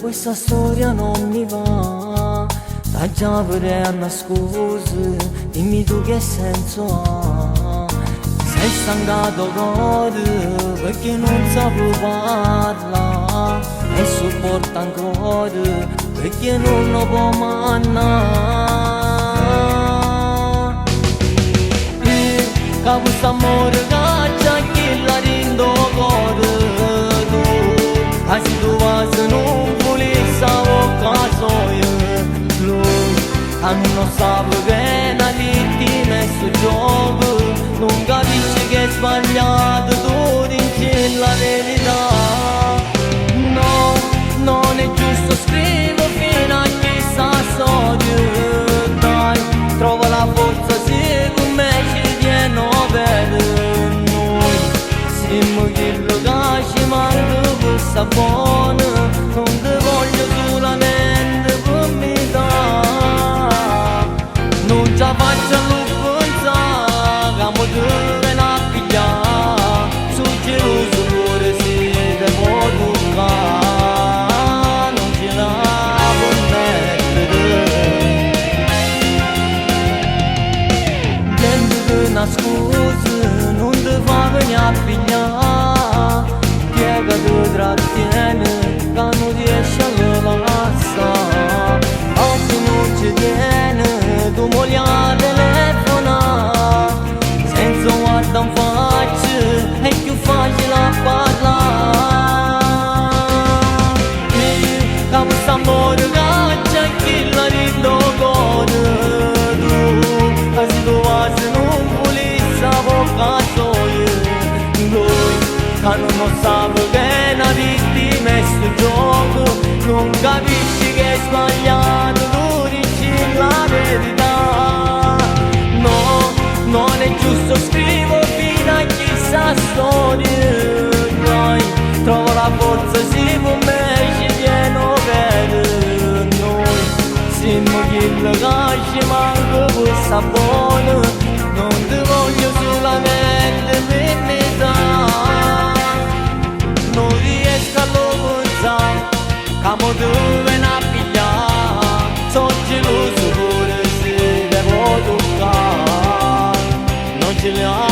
questa storia non mi va, da già vorrei una scusa, dimmi tu che senso ha. Sei stancato cuore perché non sapevo parlare, e sopporta ancora perché non lo può mannare. Che questo amore caccia chi la rindo cuore tu, se tu vas non volessi caso io, lui non sa che è una vittima e su gioco, non capisce che è sbagliato, tu dici la verità. No, non è giusto, scrivo fino a chissà storia, dai, trova la forza se con me ci tiene bene. Noi siamo quello che ci manca questa buona, non ti voglio solamente per me dare, non ci faccio pensare che mi devono a pigliare, sul geloso cuore si devo toccare, non ce la permettere. Prendete una scusa, non ti fa venire a pigliare, piega tu trattiene, che non riesci a lasciare, oggi non ci tiene, tu moglie a telefonare, senza guarda in faccia è più facile a parlare. Da questo amore caccia chi la rindo cuore tu, se tu vas non volessi caso io, lui che non sa che è una vittima e sto gioco, non capisci che è sbagliato, tu dici la verità. No, non è giusto, scrivo fino a chissà storia, dai, trovo la forza se con me ci tiene bene. Noi siamo quello che ci manca questa buona, non ti voglio solamente per metà, non riesco a pensare che mi devono a pigliare, sono geloso pure se devo toccare, non ce li ho.